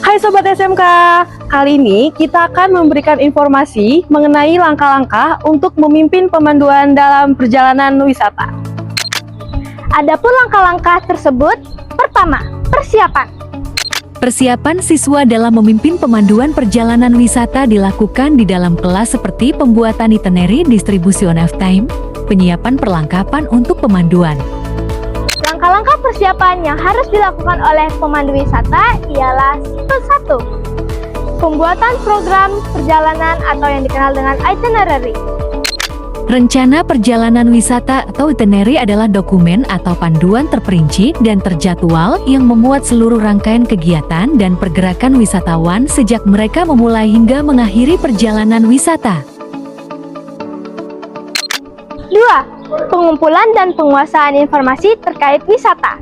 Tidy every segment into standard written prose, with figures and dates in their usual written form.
Hai Sobat SMK, kali ini kita akan memberikan informasi mengenai langkah-langkah untuk memimpin pemanduan dalam perjalanan wisata. Adapun langkah-langkah tersebut, pertama, persiapan. Persiapan siswa dalam memimpin pemanduan perjalanan wisata dilakukan di dalam kelas seperti pembuatan itinerary, distribution of time, penyiapan perlengkapan untuk pemanduan. Langkah-langkah persiapan yang harus dilakukan oleh pemandu wisata ialah 1. Pembuatan program perjalanan atau yang dikenal dengan itinerary. Rencana perjalanan wisata atau itinerary adalah dokumen atau panduan terperinci dan terjadwal yang memuat seluruh rangkaian kegiatan dan pergerakan wisatawan sejak mereka memulai hingga mengakhiri perjalanan wisata. 2. Pengumpulan dan penguasaan informasi terkait wisata.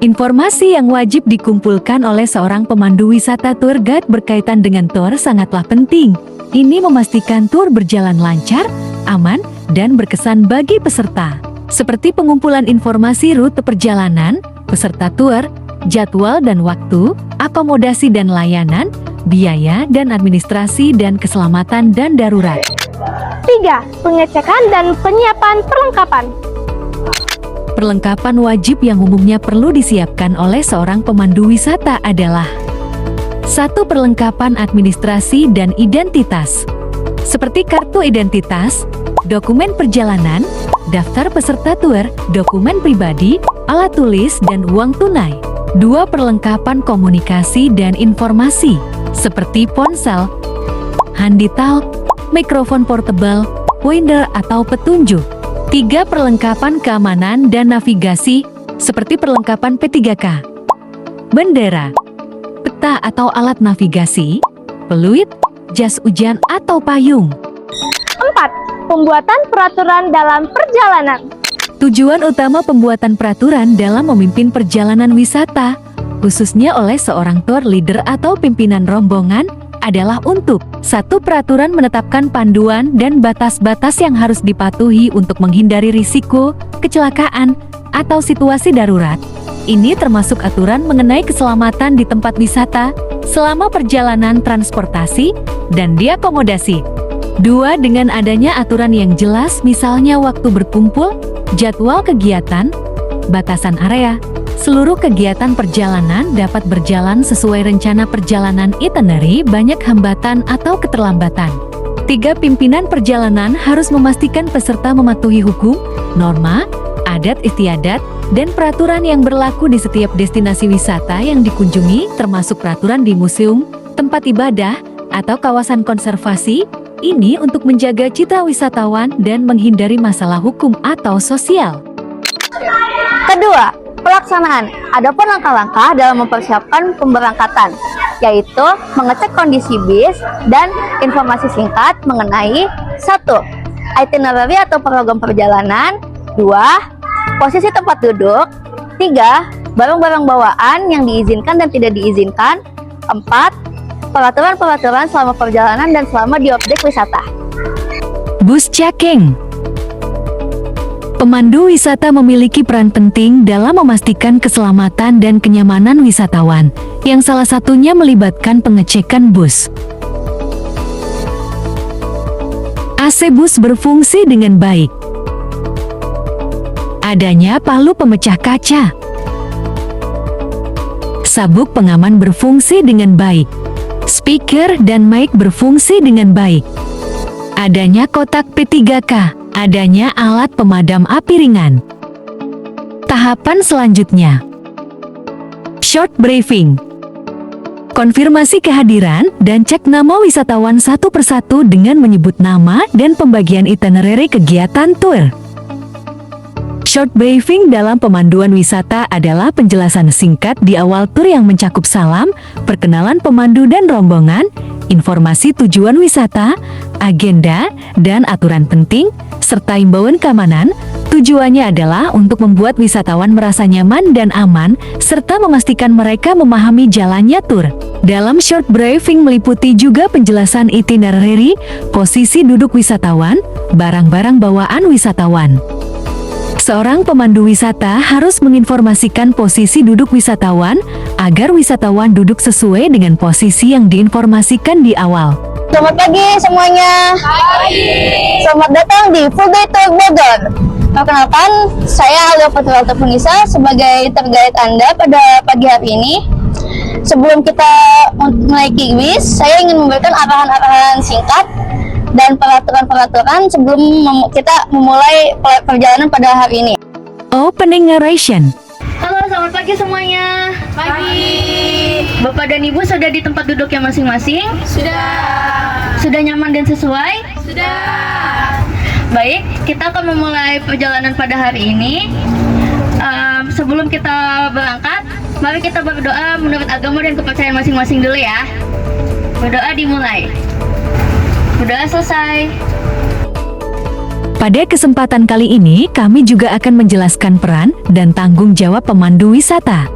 Informasi yang wajib dikumpulkan oleh seorang pemandu wisata tour guide berkaitan dengan tour sangatlah penting. Ini memastikan tour berjalan lancar, aman, dan berkesan bagi peserta. Seperti pengumpulan informasi rute perjalanan, peserta tour, jadwal dan waktu, akomodasi dan layanan, biaya dan administrasi dan keselamatan dan darurat. 3. Pengecekan dan penyiapan perlengkapan. Perlengkapan wajib yang umumnya perlu disiapkan oleh seorang pemandu wisata adalah 1. Perlengkapan administrasi dan identitas seperti kartu identitas, dokumen perjalanan, daftar peserta tour, dokumen pribadi, alat tulis, dan uang tunai. 2. Perlengkapan komunikasi dan informasi seperti ponsel, handitalk, mikrofon portable, pointer atau petunjuk. 3. Perlengkapan keamanan dan navigasi seperti perlengkapan P3K, bendera, peta atau alat navigasi, peluit, jas hujan atau payung. 4. Pembuatan peraturan dalam perjalanan. Tujuan utama pembuatan peraturan dalam memimpin perjalanan wisata, khususnya oleh seorang tour leader atau pimpinan rombongan, adalah untuk 1. Peraturan menetapkan panduan dan batas-batas yang harus dipatuhi untuk menghindari risiko, kecelakaan, atau situasi darurat. Ini termasuk aturan mengenai keselamatan di tempat wisata, selama perjalanan transportasi, dan diakomodasi. 2. Dengan adanya aturan yang jelas misalnya waktu berkumpul, jadwal kegiatan, batasan area, seluruh kegiatan perjalanan dapat berjalan sesuai rencana perjalanan itinerary, banyak hambatan atau keterlambatan. 3. Pimpinan perjalanan harus memastikan peserta mematuhi hukum, norma, adat istiadat, dan peraturan yang berlaku di setiap destinasi wisata yang dikunjungi, termasuk peraturan di museum, tempat ibadah, atau kawasan konservasi. Ini untuk menjaga citra wisatawan dan menghindari masalah hukum atau sosial. Kedua, pelaksanaan. Adapun langkah-langkah dalam mempersiapkan pemberangkatan, yaitu mengecek kondisi bis dan informasi singkat mengenai 1. Itinerary atau program perjalanan. 2. Posisi tempat duduk. 3. Barang-barang bawaan yang diizinkan dan tidak diizinkan. 4. Peraturan-peraturan selama perjalanan dan selama di objek wisata. Bus checking. Pemandu wisata memiliki peran penting dalam memastikan keselamatan dan kenyamanan wisatawan, yang salah satunya melibatkan pengecekan bus. AC bus berfungsi dengan baik. Adanya palu pemecah kaca. Sabuk pengaman berfungsi dengan baik. Speaker dan mic berfungsi dengan baik. Adanya kotak P3K. Adanya alat pemadam api ringan. Tahapan selanjutnya, short briefing. Konfirmasi kehadiran dan cek nama wisatawan satu persatu dengan menyebut nama dan pembagian itinerary kegiatan tour. Short briefing dalam pemanduan wisata adalah penjelasan singkat di awal tur yang mencakup salam, perkenalan pemandu dan rombongan, informasi tujuan wisata, agenda, dan aturan penting, serta imbauan keamanan. Tujuannya adalah untuk membuat wisatawan merasa nyaman dan aman, serta memastikan mereka memahami jalannya tur. Dalam short briefing meliputi juga penjelasan itinerary, posisi duduk wisatawan, barang-barang bawaan wisatawan. Seorang pemandu wisata harus menginformasikan posisi duduk wisatawan agar wisatawan duduk sesuai dengan posisi yang diinformasikan di awal. Selamat pagi semuanya. Selamat datang di Full Day Tour Bogor. Perkenalkan, saya Alia Faturalta Funisa sebagai tour guide Anda pada pagi hari ini. Sebelum kita menaiki bis, saya ingin memberikan arahan-arahan singkat dan peraturan-peraturan sebelum kita memulai perjalanan pada hari ini. Opening narration. Halo, selamat pagi semuanya. Pagi. Bapak dan Ibu sudah di tempat duduknya masing-masing? Sudah nyaman dan sesuai? Sudah. Baik, kita akan memulai perjalanan pada hari ini. Sebelum kita berangkat, mari kita berdoa menurut agama dan kepercayaan masing-masing dulu ya. Berdoa dimulai. Berdoa selesai. Pada kesempatan kali ini, kami juga akan menjelaskan peran dan tanggung jawab pemandu wisata.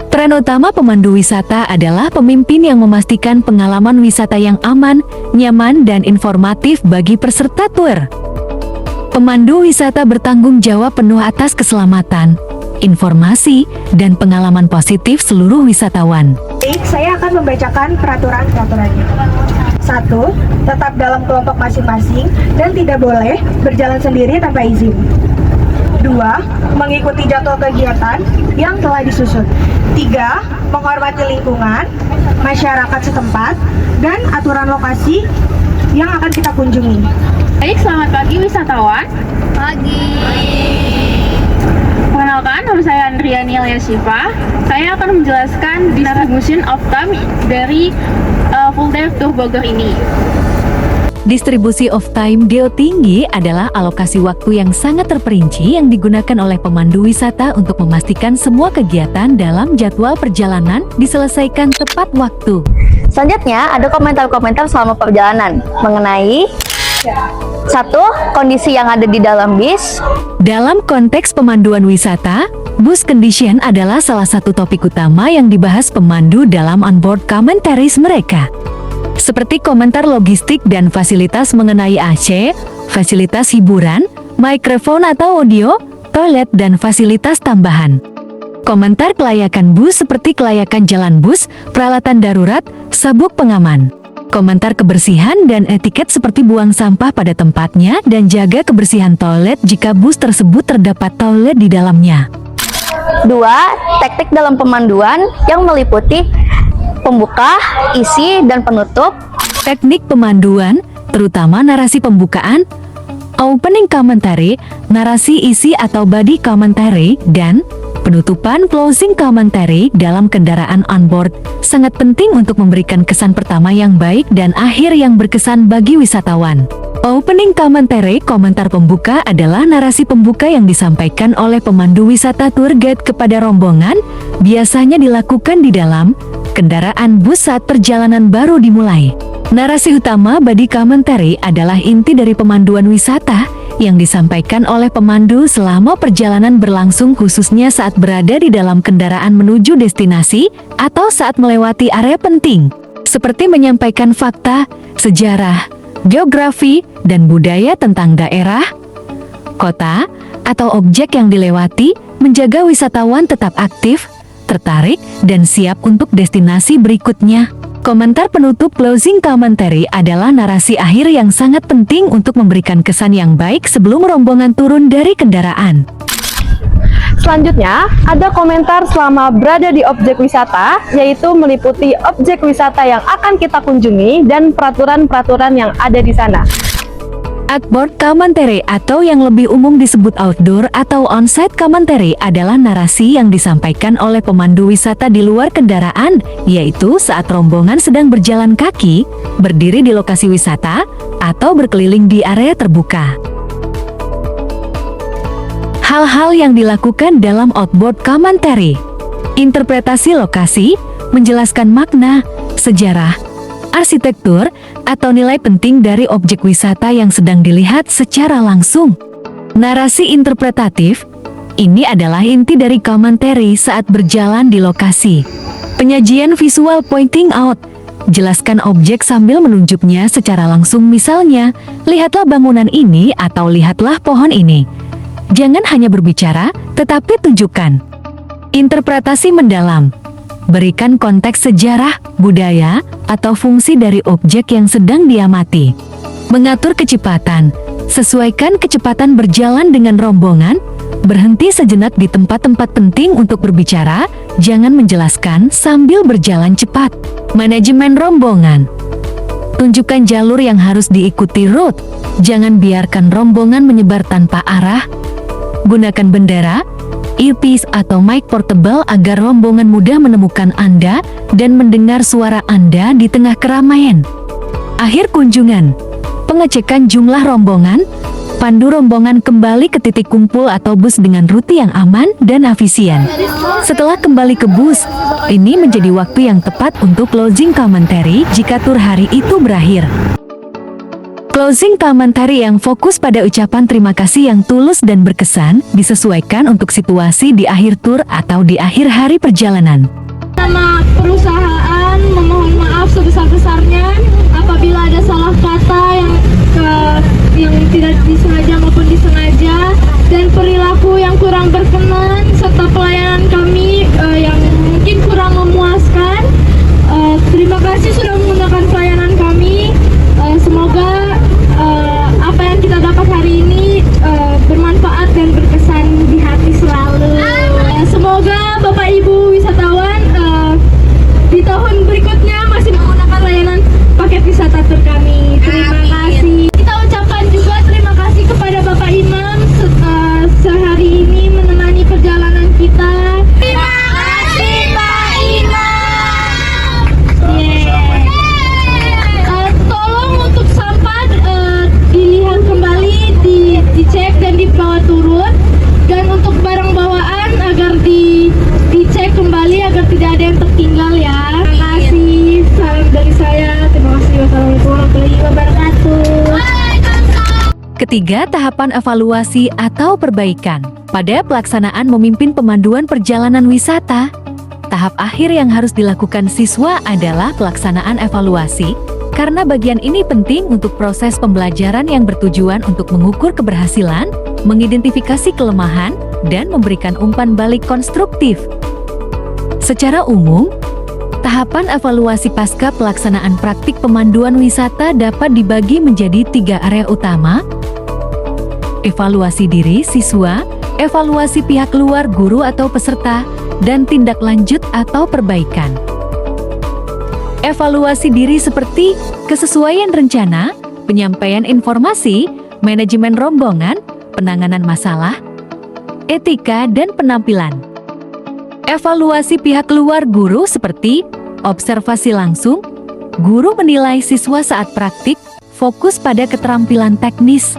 Peran utama pemandu wisata adalah pemimpin yang memastikan pengalaman wisata yang aman, nyaman, dan informatif bagi peserta tur. Pemandu wisata bertanggung jawab penuh atas keselamatan, informasi, dan pengalaman positif seluruh wisatawan. Baik, saya akan membacakan peraturan-peraturannya. 1. Tetap dalam kelompok masing-masing dan tidak boleh berjalan sendiri tanpa izin. 2. Mengikuti jadwal kegiatan yang telah disusun. 3. Menghormati lingkungan, masyarakat setempat, dan aturan lokasi yang akan kita kunjungi. Baik, selamat pagi wisatawan. Pagi. Perkenalkan, nama saya Andriani Aliasifa. Saya akan menjelaskan distribution of time dari Full Day Tour Bogor ini. Distribusi of time DO tinggi adalah alokasi waktu yang sangat terperinci yang digunakan oleh pemandu wisata untuk memastikan semua kegiatan dalam jadwal perjalanan diselesaikan tepat waktu. Selanjutnya ada komentar-komentar selama perjalanan mengenai 1. Kondisi yang ada di dalam bis. Dalam konteks pemanduan wisata, bus condition adalah salah satu topik utama yang dibahas pemandu dalam onboard commentaries mereka. Seperti komentar logistik dan fasilitas mengenai AC, fasilitas hiburan, mikrofon atau audio, toilet dan fasilitas tambahan. Komentar kelayakan bus seperti kelayakan jalan bus, peralatan darurat, sabuk pengaman. Komentar kebersihan dan etiket seperti buang sampah pada tempatnya dan jaga kebersihan toilet jika bus tersebut terdapat toilet di dalamnya. 2. Teknik dalam pemanduan yang meliputi pembuka, isi, dan penutup. Teknik pemanduan, terutama narasi pembukaan, opening commentary, narasi isi atau body commentary, dan penutupan closing commentary dalam kendaraan onboard sangat penting untuk memberikan kesan pertama yang baik dan akhir yang berkesan bagi wisatawan. Opening commentary, komentar pembuka adalah narasi pembuka yang disampaikan oleh pemandu wisata tour guide kepada rombongan, biasanya dilakukan di dalam kendaraan bus saat perjalanan baru dimulai. Narasi utama body commentary adalah inti dari pemanduan wisata yang disampaikan oleh pemandu selama perjalanan berlangsung, khususnya saat berada di dalam kendaraan menuju destinasi atau saat melewati area penting, seperti menyampaikan fakta, sejarah, geografi, dan budaya tentang daerah, kota, atau objek yang dilewati, menjaga wisatawan tetap aktif, tertarik, dan siap untuk destinasi berikutnya. Komentar penutup closing commentary adalah narasi akhir yang sangat penting untuk memberikan kesan yang baik sebelum rombongan turun dari kendaraan. Selanjutnya, ada komentar selama berada di objek wisata, yaitu meliputi objek wisata yang akan kita kunjungi dan peraturan-peraturan yang ada di sana. Outboard commentary atau yang lebih umum disebut outdoor atau on-site commentary adalah narasi yang disampaikan oleh pemandu wisata di luar kendaraan, yaitu saat rombongan sedang berjalan kaki, berdiri di lokasi wisata, atau berkeliling di area terbuka. Hal-hal yang dilakukan dalam outboard commentary: interpretasi lokasi, menjelaskan makna, sejarah, arsitektur, atau nilai penting dari objek wisata yang sedang dilihat secara langsung. Narasi interpretatif, ini adalah inti dari commentary saat berjalan di lokasi. Penyajian visual pointing out, jelaskan objek sambil menunjuknya secara langsung, misalnya, lihatlah bangunan ini atau lihatlah pohon ini. Jangan hanya berbicara, tetapi tunjukkan interpretasi mendalam. Berikan konteks sejarah, budaya, atau fungsi dari objek yang sedang diamati. Mengatur kecepatan. Sesuaikan kecepatan berjalan dengan rombongan. Berhenti sejenak di tempat-tempat penting untuk berbicara. Jangan menjelaskan sambil berjalan cepat. Manajemen rombongan. Tunjukkan jalur yang harus diikuti rute. Jangan biarkan rombongan menyebar tanpa arah. Gunakan bendera, earpiece atau mic portable agar rombongan mudah menemukan Anda dan mendengar suara Anda di tengah keramaian. Akhir kunjungan. Pengecekan jumlah rombongan. Pandu rombongan kembali ke titik kumpul atau bus dengan rute yang aman dan efisien. Setelah kembali ke bus, ini menjadi waktu yang tepat untuk closing commentary jika tur hari itu berakhir. Closing commentary yang fokus pada ucapan terima kasih yang tulus dan berkesan disesuaikan untuk situasi di akhir tur atau di akhir hari perjalanan. Nama perusahaan memohon maaf sebesar-besarnya apabila ada salah kata yang tidak disengaja maupun disengaja, dan perilaku yang kurang berkenan serta pelayanan kami yang mungkin kurang memuaskan. Terima kasih sudah menggunakan pelayanan kami. Semoga apa yang kita dapat hari ini bermanfaat dan berkesan di hati selalu. Semoga Bapak Ibu wisatawan di tahun berikutnya masih menggunakan layanan paket wisata tur kami. Terima kasih. Kita ucapkan juga terima kasih kepada Bapak Imam sehari ini menemani perjalanan kita. Terima kasih Pak Imam. Tolong untuk sampah dilihat kembali, dicek dan dibawa turun, dan untuk barang bawaan agar dicek kembali agar tidak ada yang tertinggal ya. Terima kasih. Salam dari saya. Terima kasih. Wassalamualaikum warahmatullahi wabarakatuh. Ketiga, tahapan evaluasi atau perbaikan. Pada pelaksanaan memimpin pemanduan perjalanan wisata, tahap akhir yang harus dilakukan siswa adalah pelaksanaan evaluasi, karena bagian ini penting untuk proses pembelajaran yang bertujuan untuk mengukur keberhasilan, mengidentifikasi kelemahan, dan memberikan umpan balik konstruktif. Secara umum, tahapan evaluasi pasca pelaksanaan praktik pemanduan wisata dapat dibagi menjadi 3 area utama: evaluasi diri siswa, evaluasi pihak luar guru atau peserta, dan tindak lanjut atau perbaikan. Evaluasi diri seperti kesesuaian rencana, penyampaian informasi, manajemen rombongan, penanganan masalah, etika, dan penampilan. Evaluasi pihak luar guru seperti observasi langsung, guru menilai siswa saat praktik, fokus pada keterampilan teknis.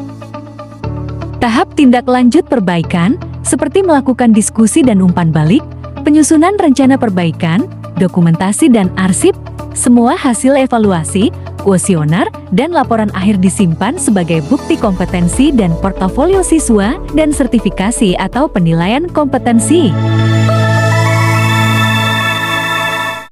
Tahap tindak lanjut perbaikan seperti melakukan diskusi dan umpan balik, penyusunan rencana perbaikan, dokumentasi dan arsip. Semua hasil evaluasi, kuesioner, dan laporan akhir disimpan sebagai bukti kompetensi dan portofolio siswa dan sertifikasi atau penilaian kompetensi.